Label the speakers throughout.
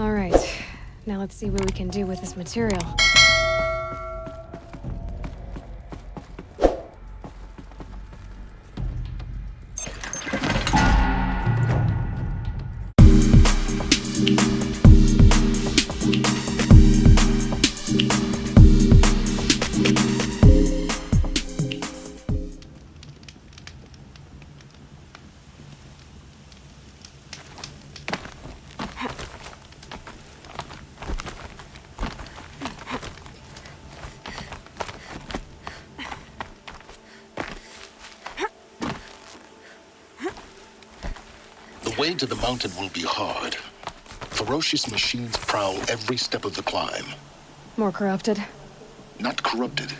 Speaker 1: All right. Now let's see what we can do with this material.
Speaker 2: The way to the mountain will be hard. Ferocious machines prowl every step of the climb.
Speaker 1: More corrupted?
Speaker 2: Not corrupted,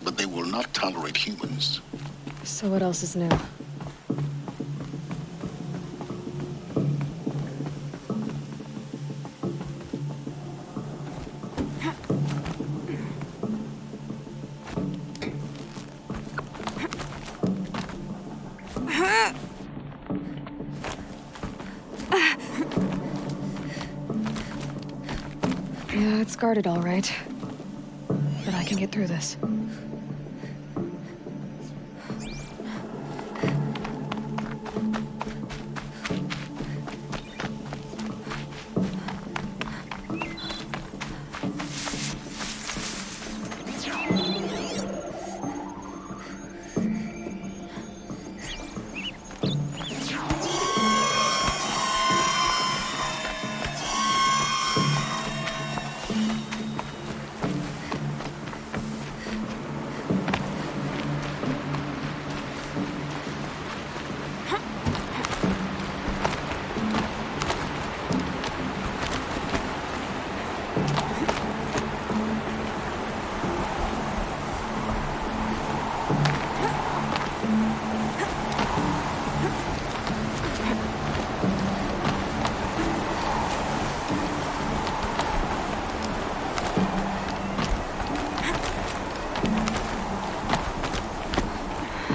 Speaker 2: but they will not tolerate humans.
Speaker 1: So what else is new? Yeah, it's guarded all right. But I can get through this.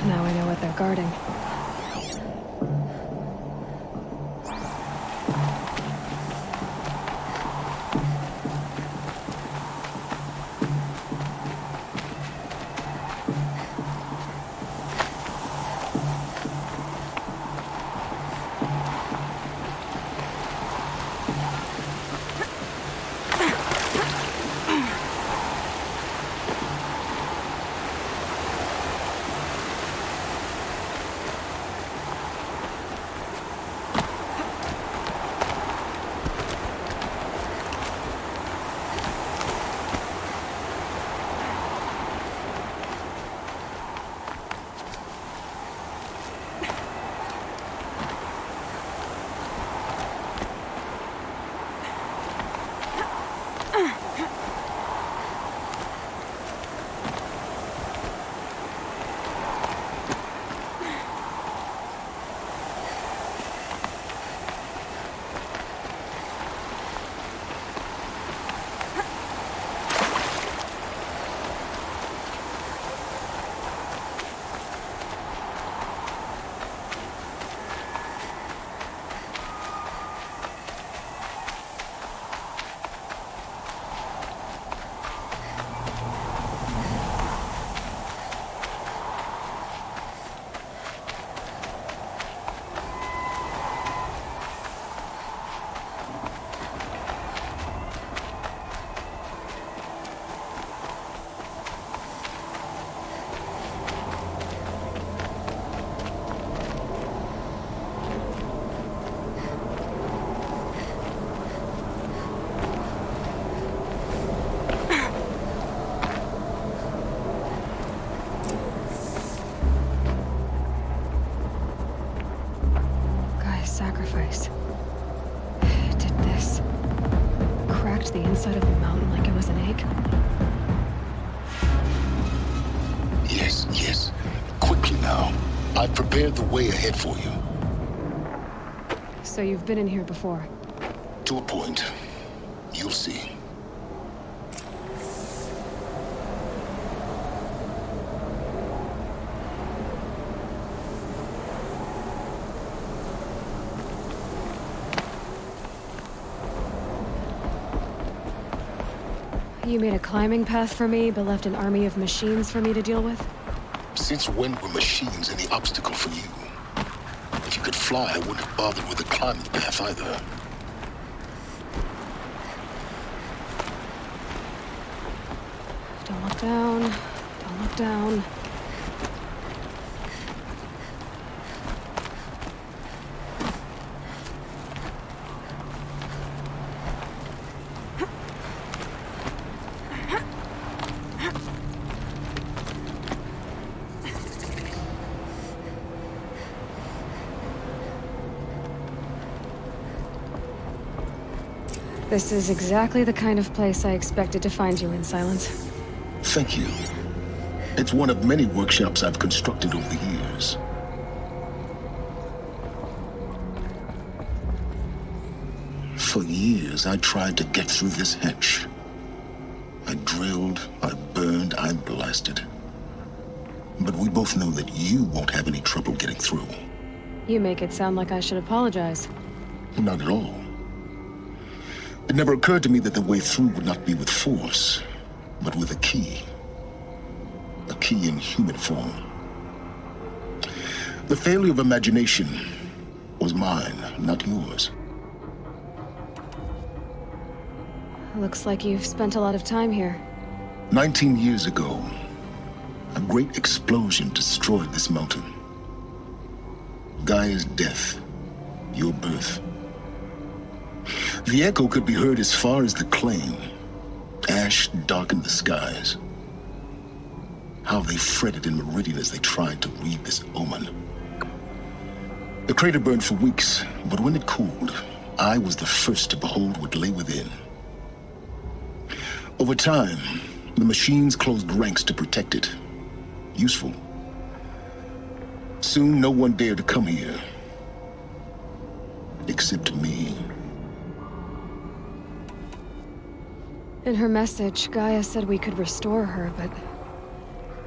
Speaker 1: Now I know what they're guarding. Sacrifice. Did this. Cracked the inside of the mountain like it was an egg.
Speaker 2: Yes, yes. Quickly now. I've prepared the way ahead for you.
Speaker 1: So you've been in here before?
Speaker 2: To a point. You'll see.
Speaker 1: You made a climbing path for me, but left an army of machines for me to deal with?
Speaker 2: Since when were machines any obstacle for you? If you could fly, I wouldn't have bothered with the climbing path either.
Speaker 1: Don't look down. Don't look down. This is exactly the kind of place I expected to find you in, Silence.
Speaker 2: Thank you. It's one of many workshops I've constructed over the years. For years, I tried to get through this hatch. I drilled, I burned, I blasted. But we both know that you won't have any trouble getting through.
Speaker 1: You make it sound like I should apologize.
Speaker 2: Not at all. It never occurred to me that the way through would not be with force, but with a key. A key in human form. The failure of imagination was mine, not yours.
Speaker 1: Looks like you've spent a lot of time here.
Speaker 2: 19 years ago, a great explosion destroyed this mountain. Gaia's death, your birth. The echo could be heard as far as the claim. Ash darkened the skies. How they fretted in Meridian as they tried to read this omen. The crater burned for weeks, but when it cooled, I was the first to behold what lay within. Over time, the machines closed ranks to protect it. Useful. Soon, no one dared to come here. Except me.
Speaker 1: In her message, Gaia said we could restore her, but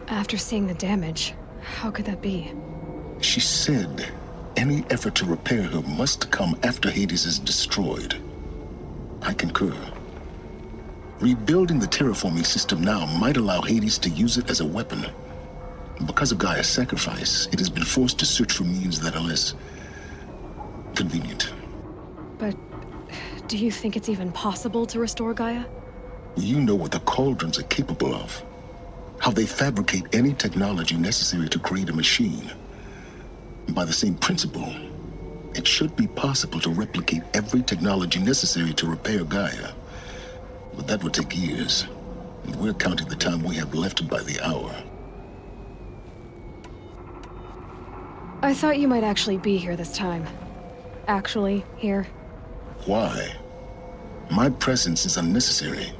Speaker 1: after seeing the damage, how could that be?
Speaker 2: She said any effort to repair her must come after Hades is destroyed. I concur. Rebuilding the terraforming system now might allow Hades to use it as a weapon. Because of Gaia's sacrifice, it has been forced to search for means that are less convenient.
Speaker 1: But do you think it's even possible to restore Gaia?
Speaker 2: You know what the Cauldrons are capable of. How they fabricate any technology necessary to create a machine. By the same principle, it should be possible to replicate every technology necessary to repair Gaia. But that would take years. And we're counting the time we have left by the hour.
Speaker 1: I thought you might actually be here this time. Actually, here.
Speaker 2: Why? My presence is unnecessary.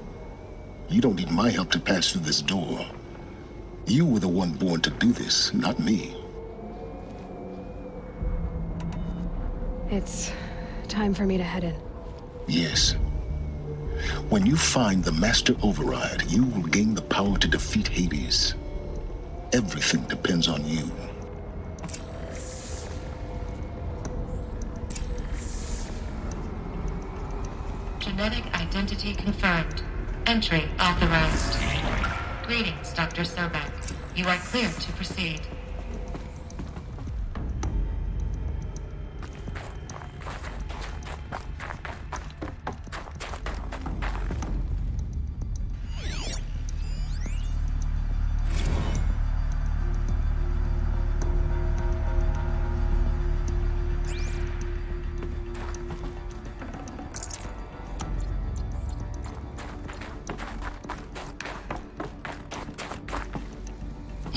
Speaker 2: You don't need my help to pass through this door. You were the one born to do this, not me.
Speaker 1: It's time for me to head in.
Speaker 2: Yes. When you find the Master Override, you will gain the power to defeat Hades. Everything depends on you.
Speaker 3: Genetic identity confirmed. Entry authorized. Greetings, Dr. Sobek. You are cleared to proceed.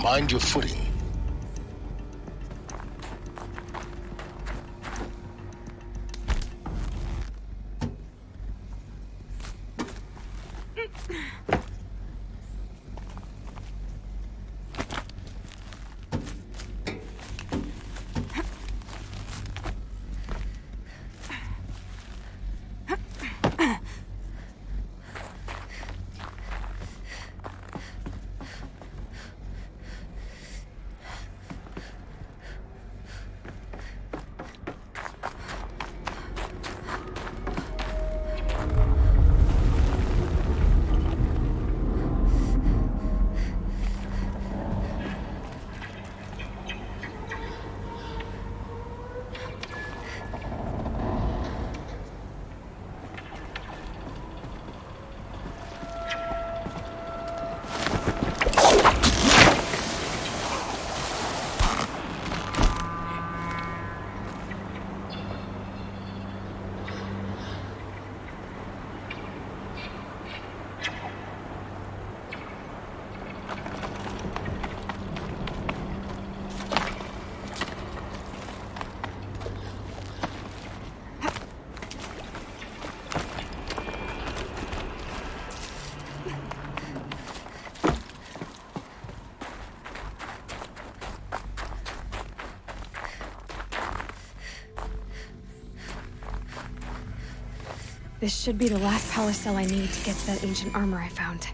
Speaker 2: Mind your footing.
Speaker 1: This should be the last power cell I need to get to that ancient armor I found.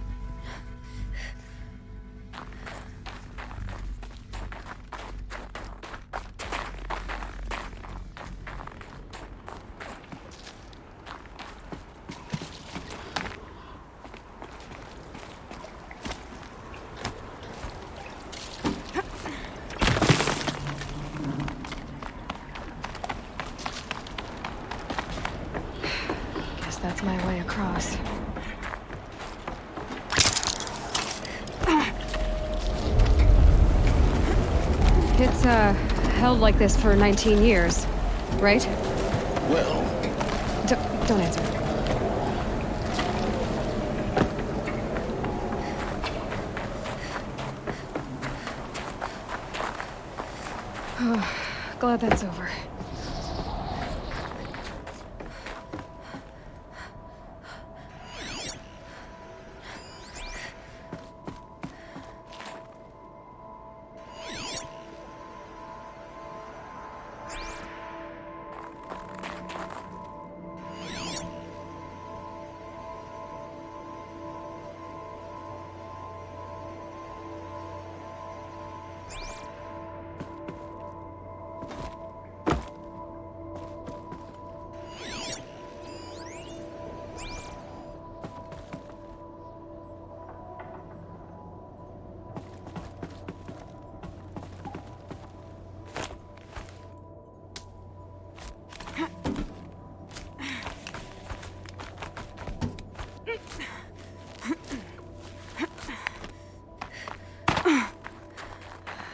Speaker 1: That's my way across. It's, held like this for 19 years, right?
Speaker 2: Well...
Speaker 1: Don't answer. Oh, glad that's over.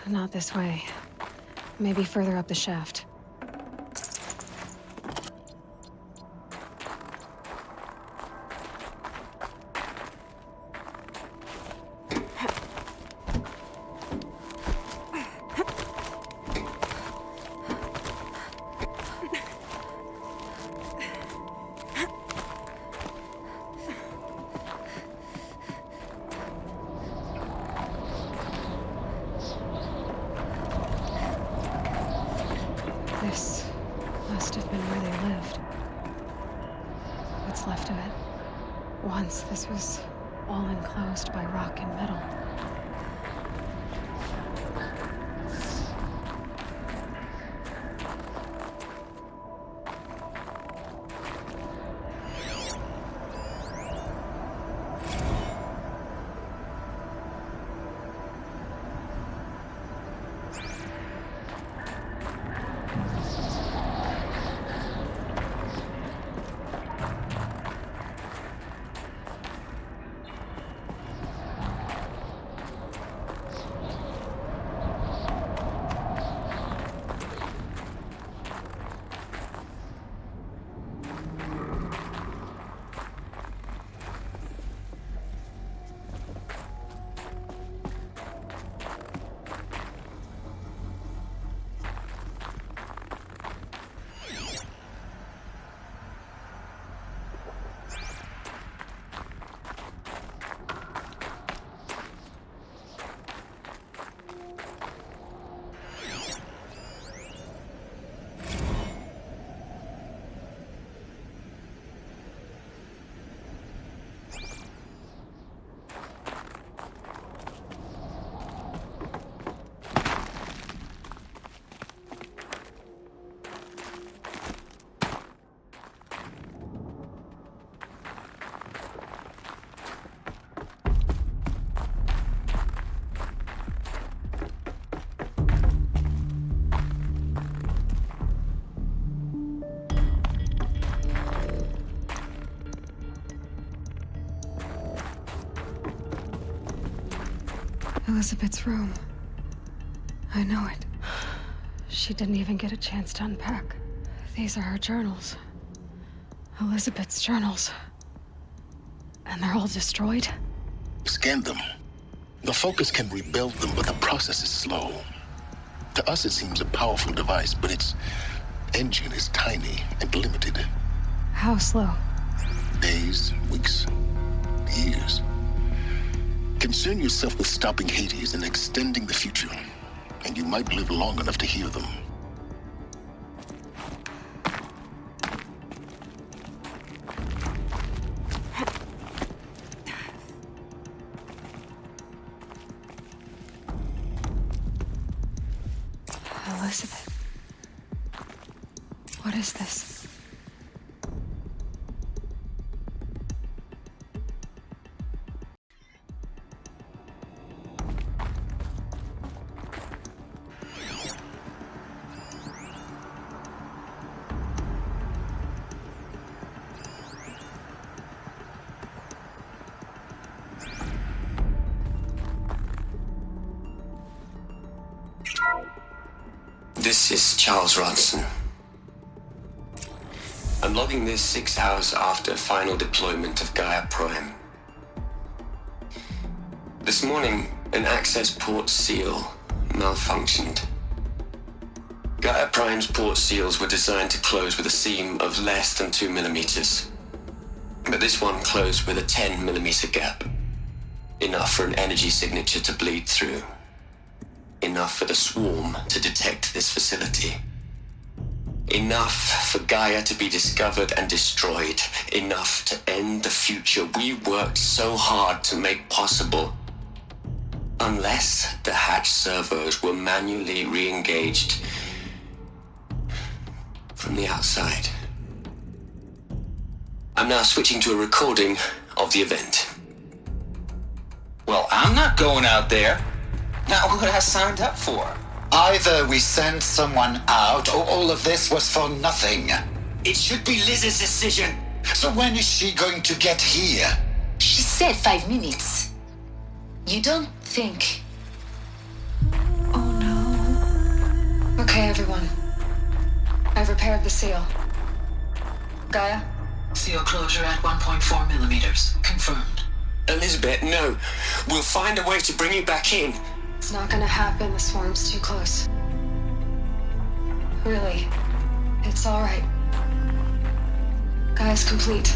Speaker 1: Not this way. Maybe further up the shaft. This must have been where they lived. What's left of it. Once this was all enclosed by rock and metal. Elizabeth's room. I know it. She didn't even get a chance to unpack. These are her journals. Elizabeth's journals. And they're all destroyed?
Speaker 2: Scan them. The Focus can rebuild them, but the process is slow. To us, it seems a powerful device, but its engine is tiny and limited.
Speaker 1: How slow?
Speaker 2: Days, weeks, years. Concern yourself with stopping Hades and extending the future, and you might live long enough to hear them.
Speaker 1: Elizabeth. What is this?
Speaker 4: This is Charles Ronson. I'm logging this 6 hours after final deployment of Gaia Prime. This morning, an access port seal malfunctioned. Gaia Prime's port seals were designed to close with a seam of less than 2 millimeters. But this one closed with a 10 millimeter gap. Enough for an energy signature to bleed through. Enough for the swarm to detect this facility. Enough for Gaia to be discovered and destroyed. Enough to end the future we worked so hard to make possible. Unless the hatch servos were manually re-engaged from the outside. I'm now switching to a recording of the event.
Speaker 5: Well, I'm not going out there. Not what I signed up for.
Speaker 6: Either we send someone out, or all of this was for nothing.
Speaker 4: It should be Liz's decision.
Speaker 6: So when is she going to get here?
Speaker 7: She said 5 minutes. You don't think...
Speaker 1: Oh no. Okay, everyone. I've repaired the seal. Gaia?
Speaker 8: Seal closure at 1.4 millimeters. Confirmed.
Speaker 4: Elizabeth, no. We'll find a way to bring you back in.
Speaker 1: It's not gonna happen. The swarm's too close. Really. It's alright. Gaia's complete.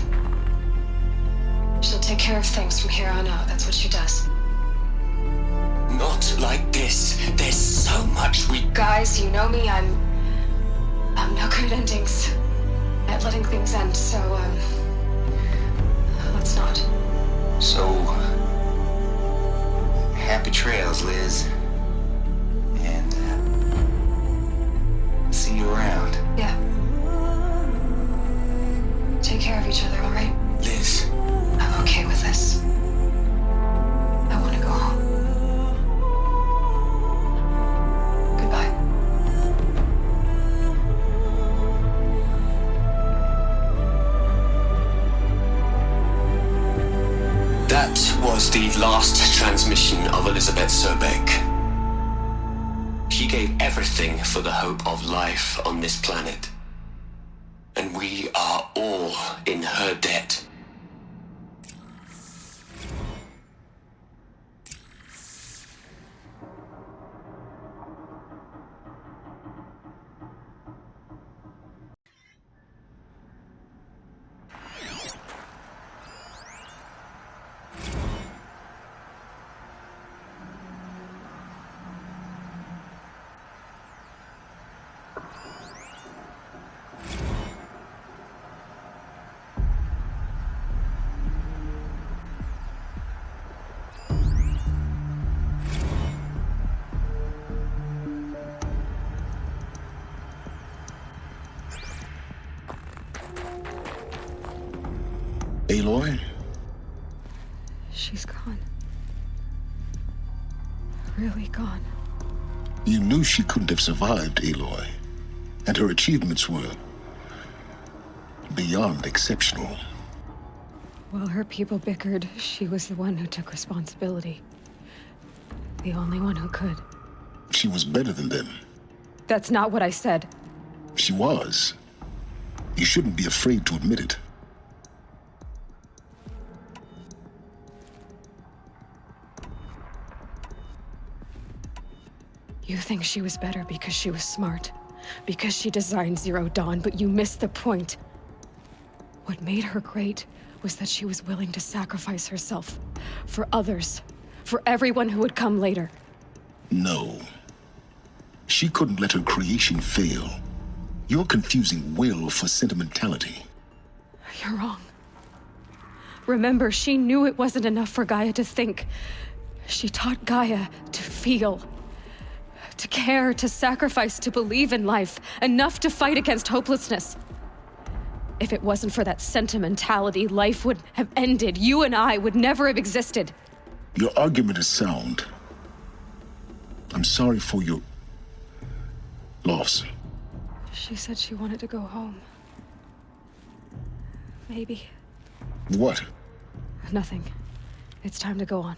Speaker 1: She'll take care of things from here on out. That's what she does.
Speaker 4: Not like this. There's so much we...
Speaker 1: Guys, you know me. I'm no good at endings. At letting things end, so, let's not.
Speaker 5: So, happy trails, Liz. And, see you around.
Speaker 1: Yeah. Take care of each other, all right?
Speaker 4: Liz.
Speaker 1: I'm okay with this. I want to go home. Goodbye.
Speaker 4: That was the last transmission of Elizabeth Sobek. She gave everything for the hope of life on this planet. And we are all in her debt.
Speaker 2: Aloy?
Speaker 1: She's gone. Really gone.
Speaker 2: You knew she couldn't have survived, Aloy. And her achievements were beyond exceptional.
Speaker 1: While her people bickered, she was the one who took responsibility. The only one who could.
Speaker 2: She was better than them.
Speaker 1: That's not what I said.
Speaker 2: She was. You shouldn't be afraid to admit it.
Speaker 1: You think she was better because she was smart, because she designed Zero Dawn, but you missed the point. What made her great was that she was willing to sacrifice herself for others, for everyone who would come later.
Speaker 2: No. She couldn't let her creation fail. You're confusing will for sentimentality.
Speaker 1: You're wrong. Remember, she knew it wasn't enough for Gaia to think. She taught Gaia to feel. to care, to sacrifice, to believe in life, enough to fight against hopelessness. If it wasn't for that sentimentality, life would have ended. You and I would never have existed.
Speaker 2: Your argument is sound. I'm sorry for your loss.
Speaker 1: She said she wanted to go home. Maybe.
Speaker 2: What?
Speaker 1: Nothing. It's time to go on.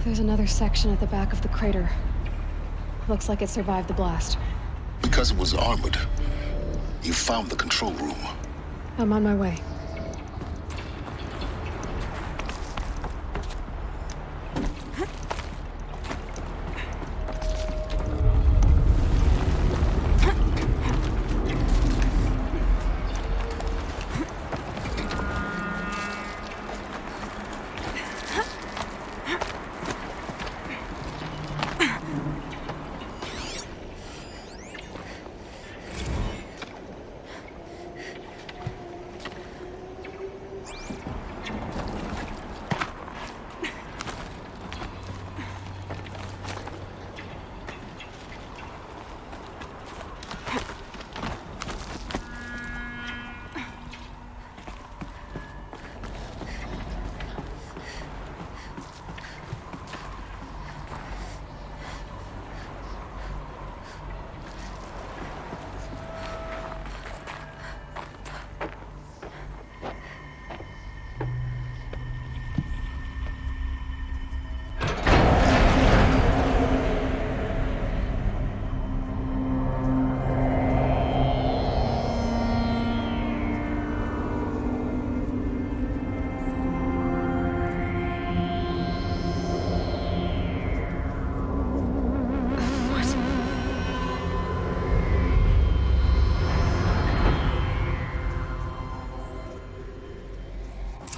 Speaker 1: There's another section at the back of the crater. Looks like it survived the blast.
Speaker 2: Because it was armored, you found the control room.
Speaker 1: I'm on my way.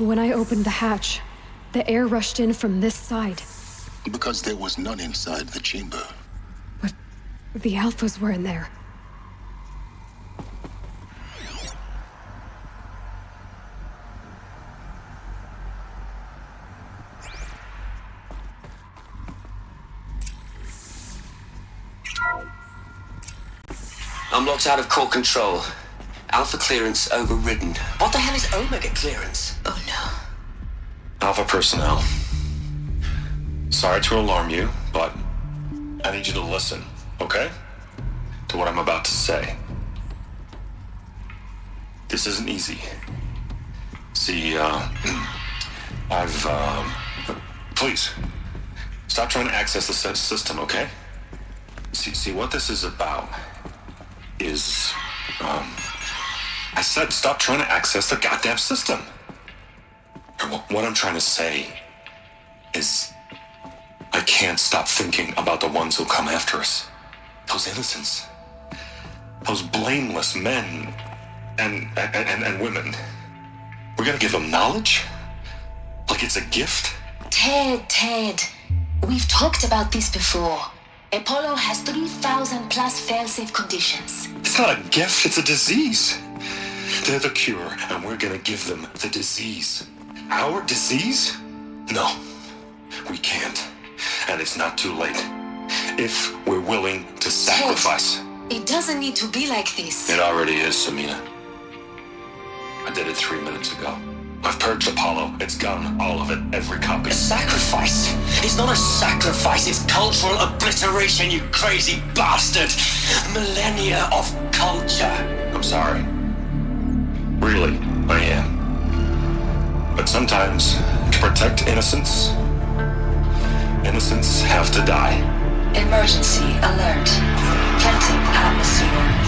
Speaker 1: When I opened the hatch, the air rushed in from this side.
Speaker 2: Because there was none inside the chamber.
Speaker 1: But the Alphas were in there.
Speaker 4: I'm locked out of core control. Alpha clearance overridden. What the hell is Omega clearance?
Speaker 7: Oh no.
Speaker 9: Alpha personnel. Sorry to alarm you, but I need you to listen, okay? To what I'm about to say. This isn't easy. See, please, stop trying to access the system, okay? See, what this is about is, I said stop trying to access the goddamn system. What I'm trying to say is I can't stop thinking about the ones who'll come after us. Those innocents. Those blameless men and women. We're gonna give them knowledge? Like it's a gift?
Speaker 7: Ted. We've talked about this before. Apollo has 3,000 plus fail-safe conditions.
Speaker 9: It's not a gift, it's a disease. They're the cure, and we're gonna give them the disease. Our disease? No, we can't. And it's not too late. If we're willing to sacrifice.
Speaker 7: It doesn't need to be like this.
Speaker 9: It already is, Samina. I did it 3 minutes ago. I've purged Apollo. It's gone. All of it. Every copy.
Speaker 4: A sacrifice? It's not a sacrifice. It's cultural obliteration, you crazy bastard. Millennia of culture.
Speaker 9: I'm sorry. Really, I am. But sometimes, to protect innocence, innocents have to die.
Speaker 7: Emergency alert. Planting atmosphere.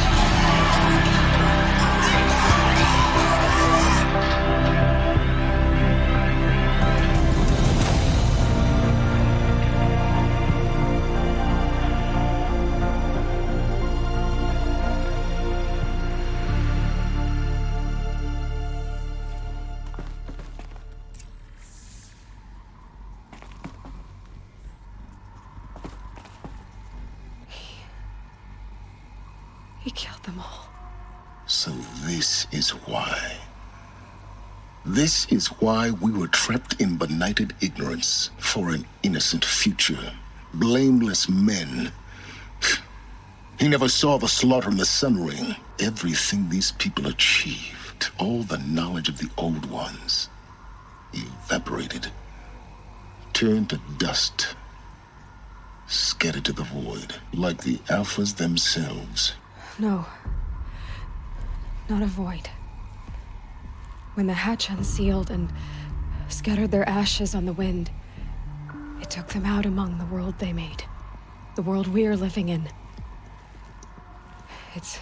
Speaker 1: He killed them all.
Speaker 2: So this is why. This is why we were trapped in benighted ignorance for an innocent future. Blameless men. He never saw the slaughter in the Sun Ring. Everything these people achieved, all the knowledge of the old ones, evaporated, turned to dust, scattered to the void, like the Alphas themselves.
Speaker 1: No. Not a void. When the hatch unsealed and scattered their ashes on the wind, it took them out among the world they made. The world we're living in. It's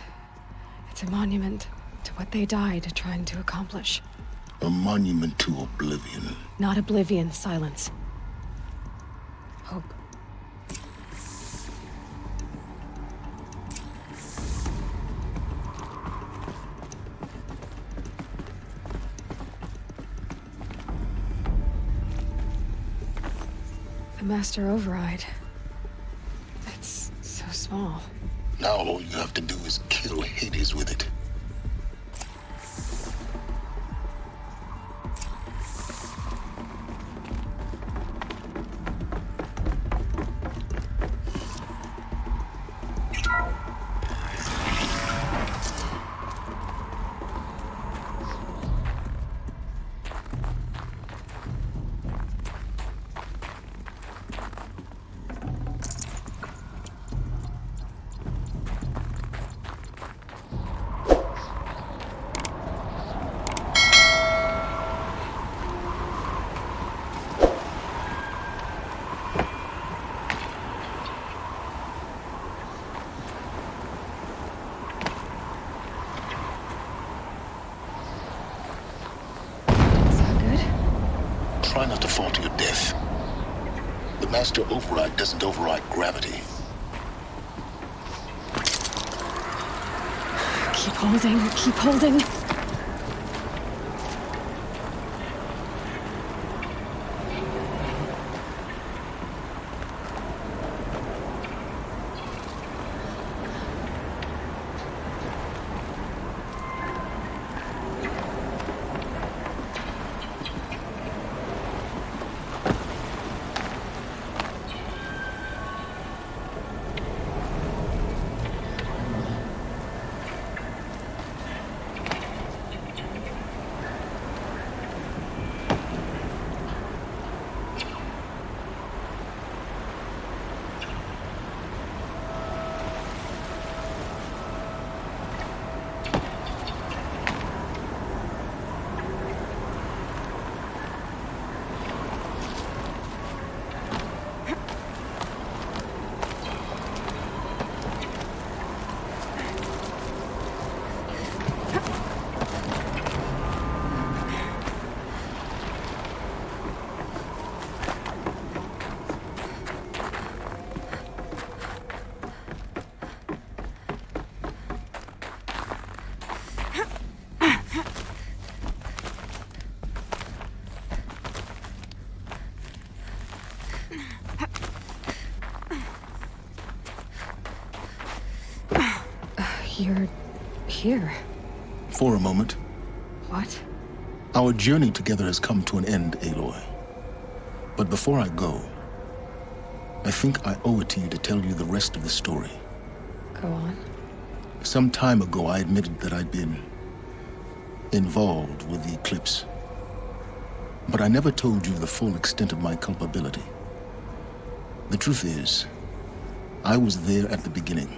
Speaker 1: a monument to what they died trying to accomplish.
Speaker 2: A monument to oblivion.
Speaker 1: Not oblivion, silence. Hope. The Master Override. It's so small.
Speaker 2: Now all you have to do is kill Hades with it. Try not to fall to your death. The Master Override doesn't override gravity.
Speaker 1: Keep holding, keep holding. You're here.
Speaker 2: For a moment.
Speaker 1: What?
Speaker 2: Our journey together has come to an end, Aloy. But before I go, I think I owe it to you to tell you the rest of the story.
Speaker 1: Go on.
Speaker 2: Some time ago, I admitted that I'd been involved with the eclipse. But I never told you the full extent of my culpability. The truth is, I was there at the beginning.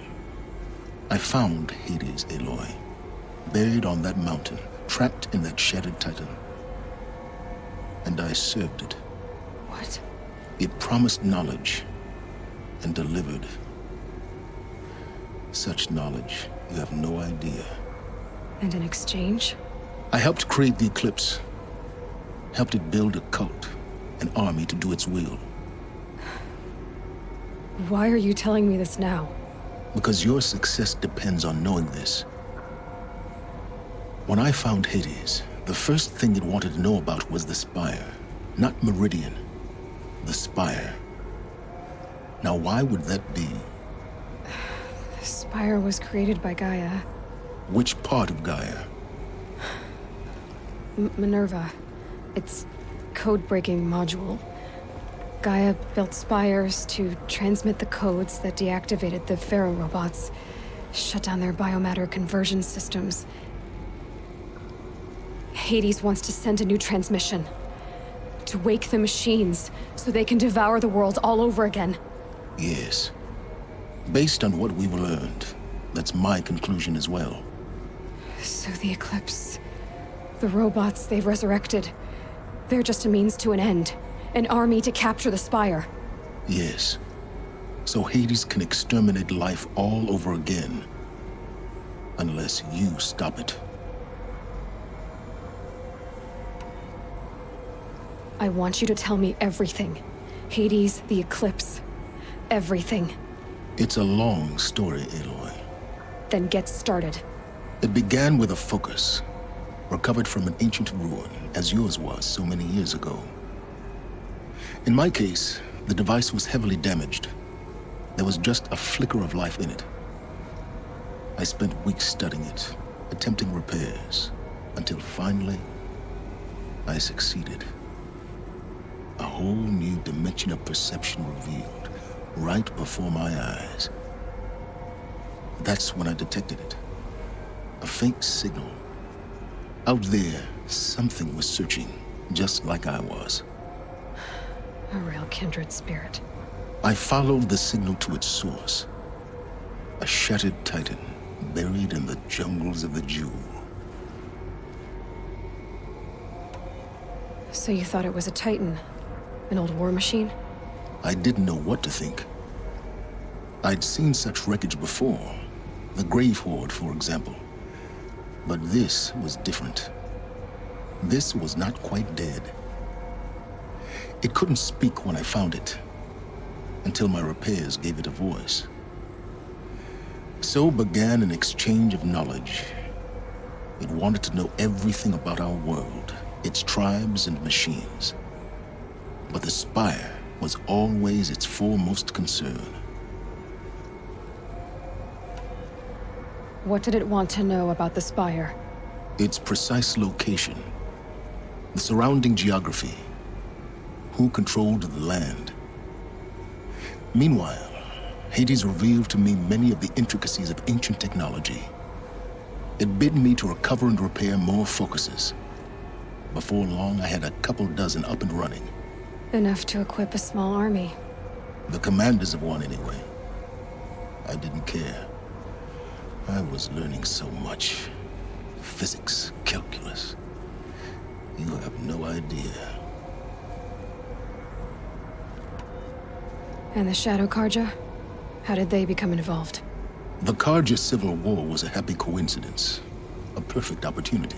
Speaker 2: I found Hades, Aloy, buried on that mountain, trapped in that shattered titan. And I served it.
Speaker 1: What?
Speaker 2: It promised knowledge and delivered. Such knowledge, you have no idea.
Speaker 1: And in exchange?
Speaker 2: I helped create the eclipse. Helped it build a cult, an army to do its will.
Speaker 1: Why are you telling me this now?
Speaker 2: Because your success depends on knowing this. When I found Hades, the first thing it wanted to know about was the Spire. Not Meridian. The Spire. Now, why would that be?
Speaker 1: The Spire was created by Gaia.
Speaker 2: Which part of Gaia?
Speaker 1: Minerva. Its code-breaking module. Gaia built spires to transmit the codes that deactivated the Pharaoh robots, shut down their biomatter conversion systems. Hades wants to send a new transmission. To wake the machines, so they can devour the world all over again.
Speaker 2: Yes. Based on what we've learned, that's my conclusion as well.
Speaker 1: So the Eclipse... the robots they've resurrected... they're just a means to an end. An army to capture the Spire.
Speaker 2: Yes. So Hades can exterminate life all over again. Unless you stop it.
Speaker 1: I want you to tell me everything. Hades, the Eclipse. Everything.
Speaker 2: It's a long story, Aloy.
Speaker 1: Then get started.
Speaker 2: It began with a focus. Recovered from an ancient ruin, as yours was so many years ago. In my case, the device was heavily damaged. There was just a flicker of life in it. I spent weeks studying it, attempting repairs, until finally, I succeeded. A whole new dimension of perception revealed, right before my eyes. That's when I detected it. A faint signal. Out there, something was searching, just like I was.
Speaker 1: A real kindred spirit.
Speaker 2: I followed the signal to its source. A shattered titan, buried in the jungles of the Jewel.
Speaker 1: So you thought it was a titan? An old war machine?
Speaker 2: I didn't know what to think. I'd seen such wreckage before. The Grave-Hoard, for example. But this was different. This was not quite dead. It couldn't speak when I found it, until my repairs gave it a voice. So began an exchange of knowledge. It wanted to know everything about our world, its tribes and machines. But the Spire was always its foremost concern.
Speaker 1: What did it want to know about the Spire?
Speaker 2: Its precise location, the surrounding geography, who controlled the land. Meanwhile, Hades revealed to me many of the intricacies of ancient technology. It bid me to recover and repair more focuses. Before long, I had a couple dozen up and running.
Speaker 1: Enough to equip a small army.
Speaker 2: The commanders of one, anyway. I didn't care. I was learning so much. Physics, calculus. You have no idea.
Speaker 1: And the Shadow Karja? How did they become involved?
Speaker 2: The Karja civil war was a happy coincidence. A perfect opportunity.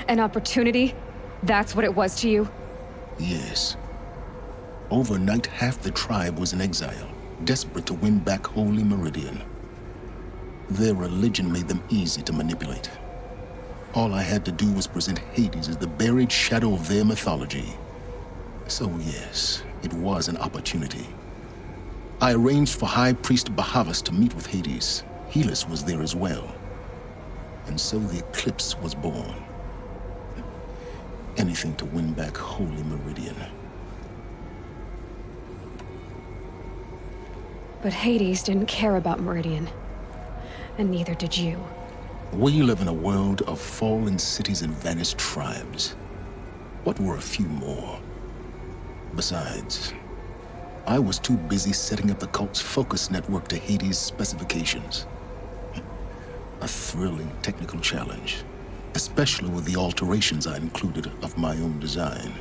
Speaker 1: An opportunity? That's what it was to you?
Speaker 2: Yes. Overnight, half the tribe was in exile, desperate to win back Holy Meridian. Their religion made them easy to manipulate. All I had to do was present Hades as the buried shadow of their mythology. So yes, it was an opportunity. I arranged for High Priest Bahavas to meet with Hades. Helis was there as well. And so the Eclipse was born. Anything to win back Holy Meridian.
Speaker 1: But Hades didn't care about Meridian. And neither did you.
Speaker 2: We live in a world of fallen cities and vanished tribes. What were a few more? Besides, I was too busy setting up the cult's focus network to Hades' specifications. A thrilling technical challenge, especially with the alterations I included of my own design.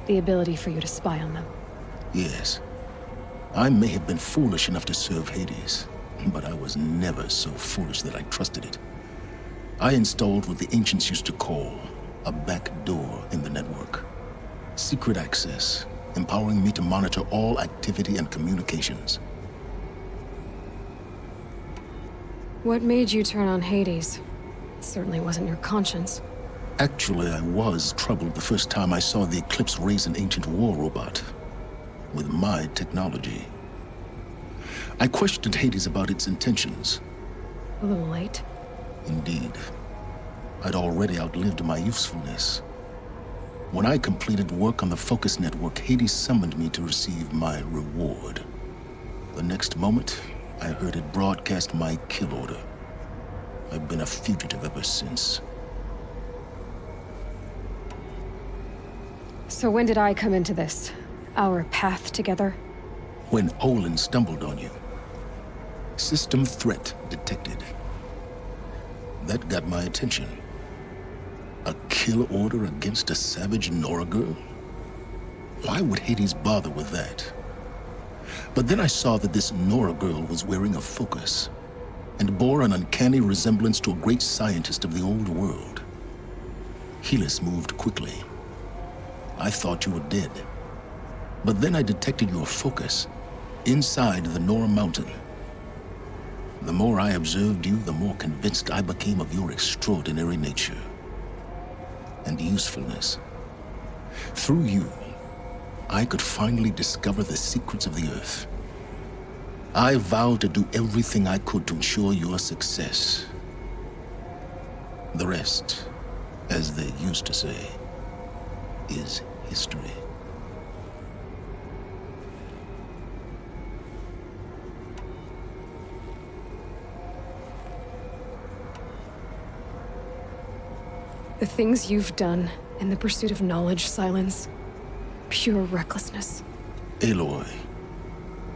Speaker 1: The ability for you to spy on them.
Speaker 2: Yes. I may have been foolish enough to serve Hades, but I was never so foolish that I trusted it. I installed what the ancients used to call a back door in the network. Secret access, empowering me to monitor all activity and communications.
Speaker 1: What made you turn on Hades? It certainly wasn't your conscience.
Speaker 2: Actually, I was troubled the first time I saw the Eclipse raise an ancient war robot. With my technology. I questioned Hades about its intentions.
Speaker 1: A little late.
Speaker 2: Indeed. I'd already outlived my usefulness. When I completed work on the Focus Network, Hades summoned me to receive my reward. The next moment, I heard it broadcast my kill order. I've been a fugitive ever since.
Speaker 1: So when did I come into this? Our path together?
Speaker 2: When Olin stumbled on you. System threat detected. That got my attention. A kill order against a savage Nora girl? Why would Hades bother with that? But then I saw that this Nora girl was wearing a focus, and bore an uncanny resemblance to a great scientist of the old world. Helis moved quickly. I thought you were dead. But then I detected your focus inside the Nora mountain. The more I observed you, the more convinced I became of your extraordinary nature and usefulness. Through you, I could finally discover the secrets of the Earth. I vowed to do everything I could to ensure your success. The rest, as they used to say, is history.
Speaker 1: The things you've done in the pursuit of knowledge, Silence. Pure recklessness.
Speaker 2: Aloy,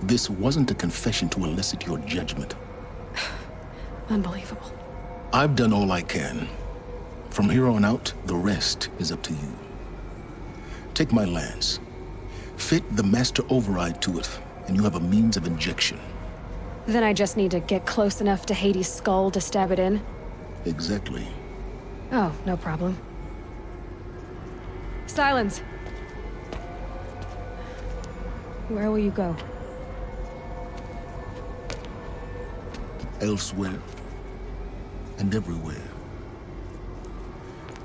Speaker 2: this wasn't a confession to elicit your judgment.
Speaker 1: Unbelievable.
Speaker 2: I've done all I can. From here on out, the rest is up to you. Take my lance. Fit the master override to it, and you have a means of injection.
Speaker 1: Then I just need to get close enough to Hades' skull to stab it in?
Speaker 2: Exactly.
Speaker 1: Oh, no problem. Silence! Where will you go?
Speaker 2: Elsewhere. And everywhere.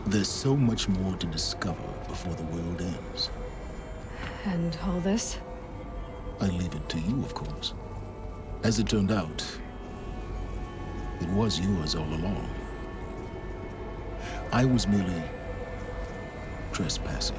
Speaker 2: There's so much more to discover before the world ends.
Speaker 1: And all this?
Speaker 2: I leave it to you, of course. As it turned out, it was yours all along. I was merely trespassing.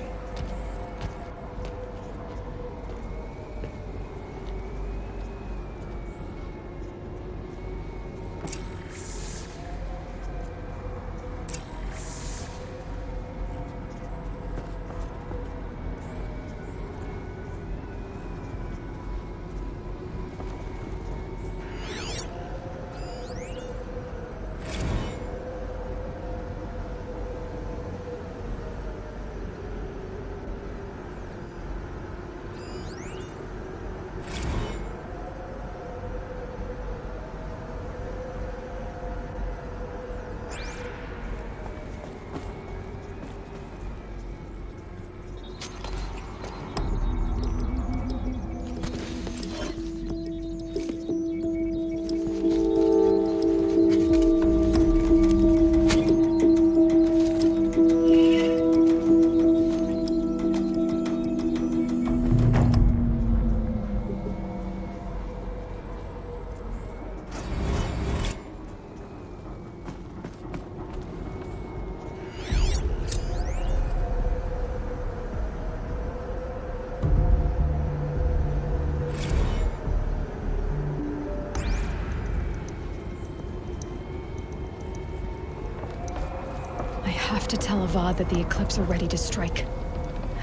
Speaker 1: to tell Avad that the Eclipse are ready to strike.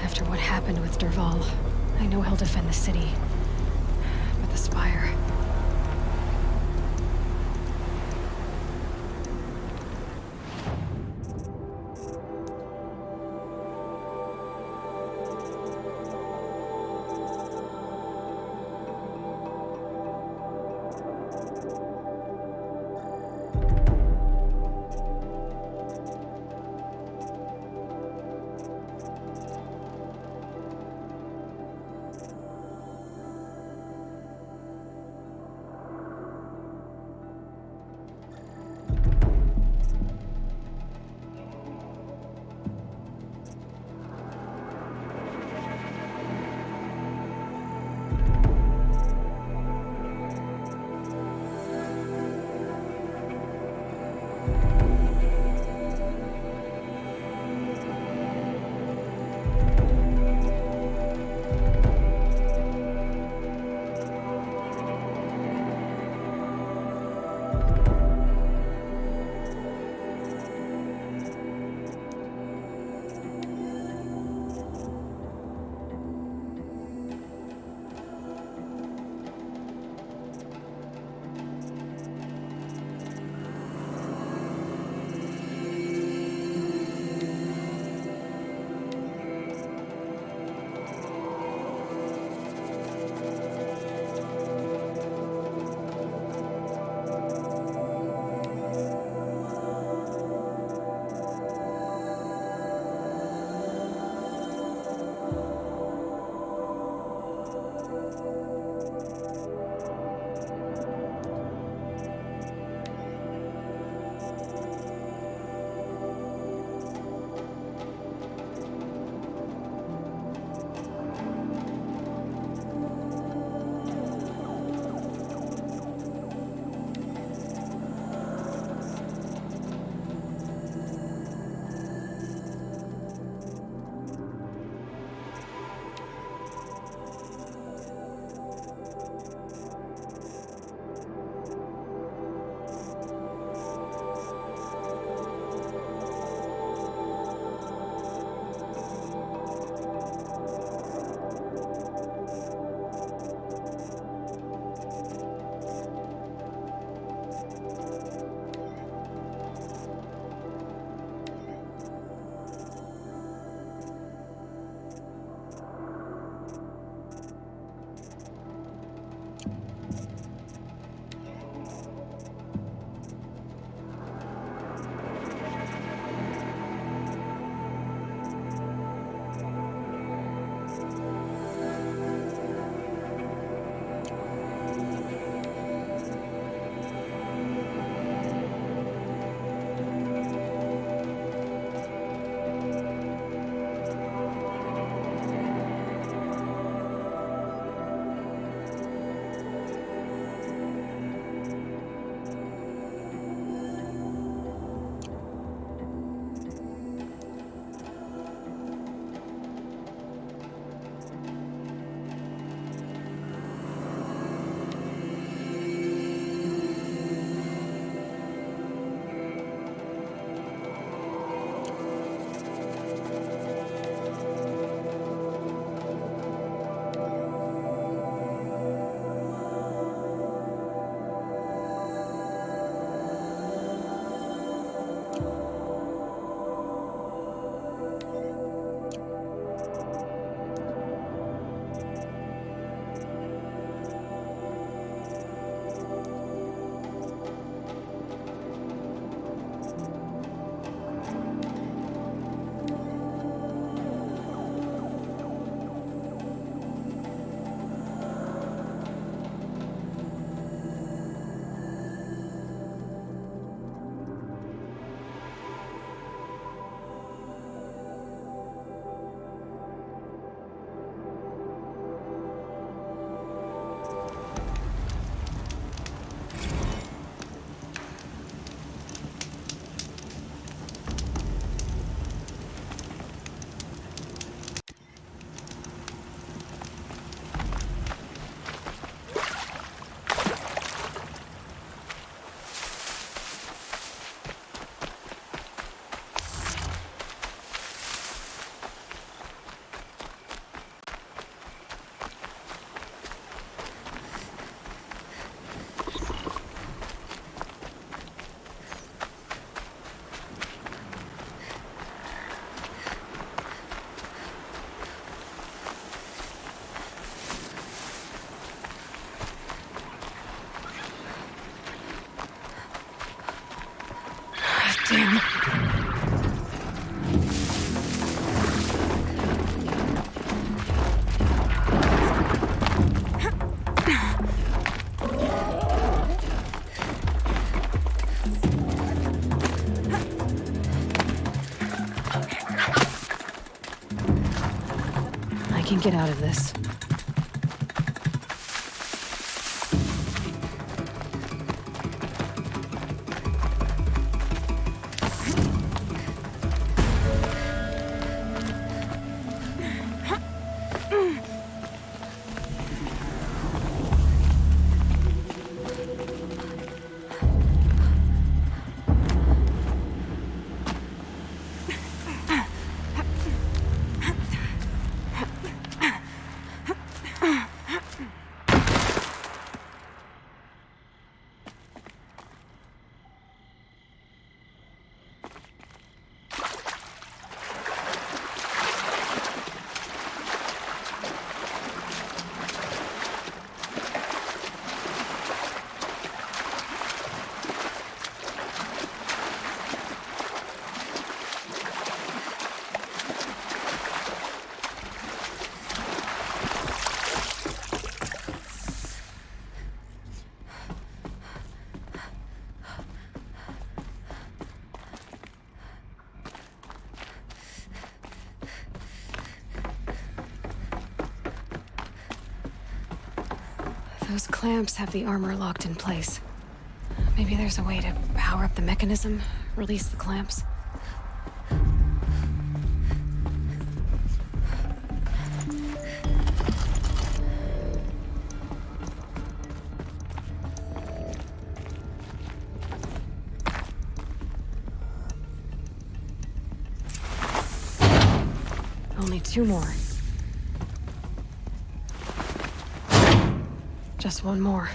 Speaker 1: After what happened with Derval, I know he'll defend the city. But the Spire... Damn. I can get out of this. Those clamps have the armor locked in place. Maybe there's a way to power up the mechanism, release the clamps. Only 2 more. Just 1 more.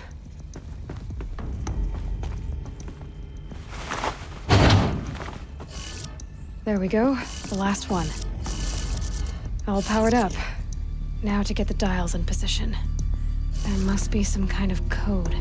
Speaker 1: There we go, the last one. All powered up. Now to get the dials in position. There must be some kind of code.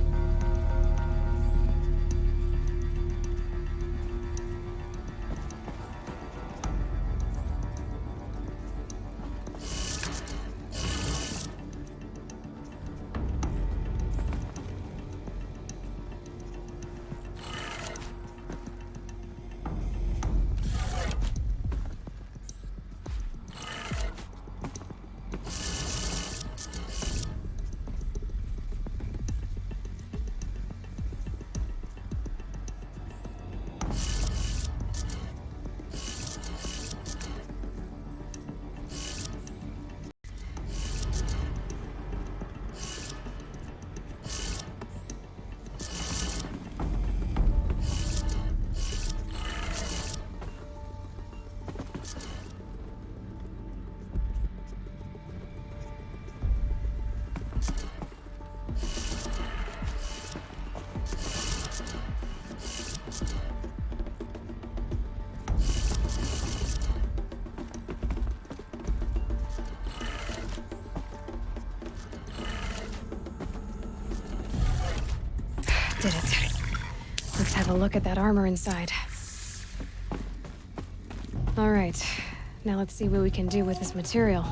Speaker 1: Did it. Let's have a look at that armor inside. All right, now let's see what we can do with this material.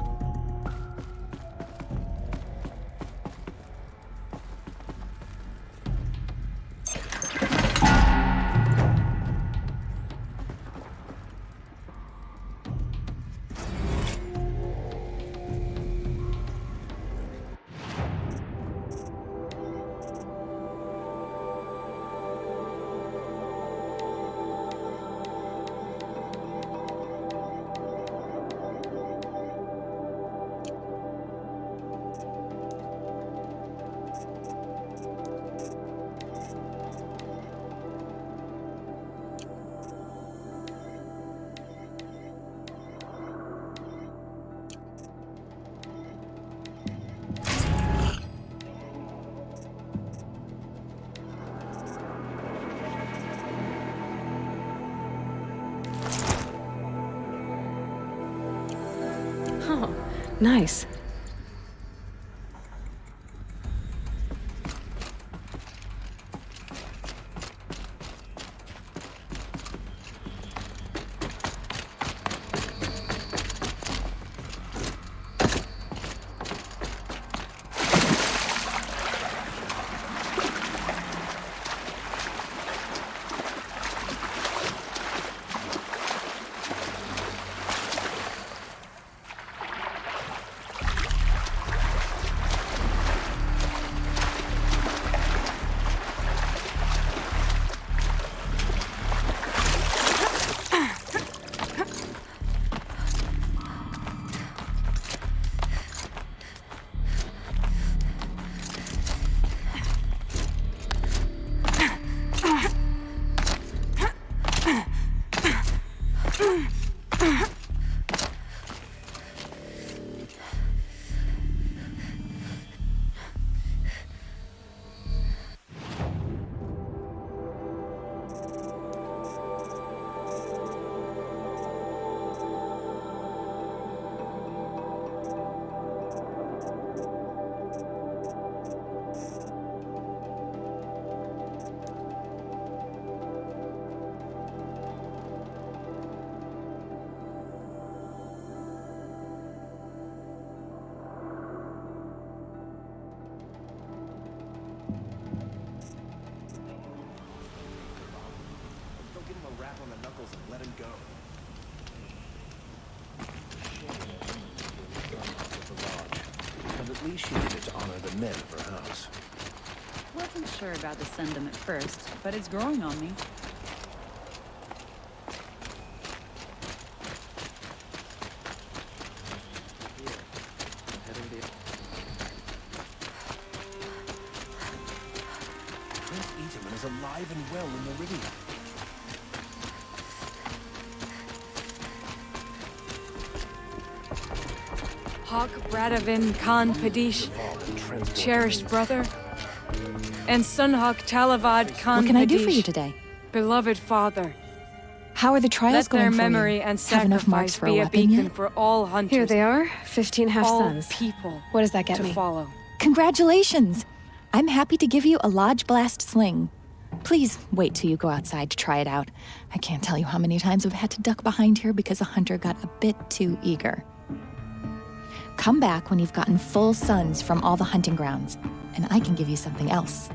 Speaker 1: Oh, nice.
Speaker 10: shackles and let him go. But at least she did it to honor the men of her house.
Speaker 11: Wasn't sure about the sentiment at first, but it's growing on me.
Speaker 10: Is alive and well in Meridian.
Speaker 1: Hawk Radavin Khan Padish, cherished brother, and Sunhawk Talavad Khan
Speaker 12: What can I do
Speaker 1: Padish,
Speaker 12: for you today?
Speaker 1: beloved father.
Speaker 12: How are the trials
Speaker 1: Let
Speaker 12: going
Speaker 1: their
Speaker 12: for
Speaker 1: memory
Speaker 12: you?
Speaker 1: and
Speaker 12: Have enough marks
Speaker 1: sacrifice
Speaker 12: for a
Speaker 1: be a
Speaker 12: weapon
Speaker 1: beacon
Speaker 12: yet?
Speaker 1: for all hunters. Here they
Speaker 13: are, 15 half-sons.
Speaker 1: All people.
Speaker 13: What does that get
Speaker 1: to
Speaker 13: me?
Speaker 1: follow.
Speaker 12: Congratulations! I'm happy to give you a Lodge Blast sling. Please wait till you go outside to try it out. I can't tell you how many times I've had to duck behind here because a hunter got a bit too eager. Come back when you've gotten full suns from all the hunting grounds, and I can give you something else.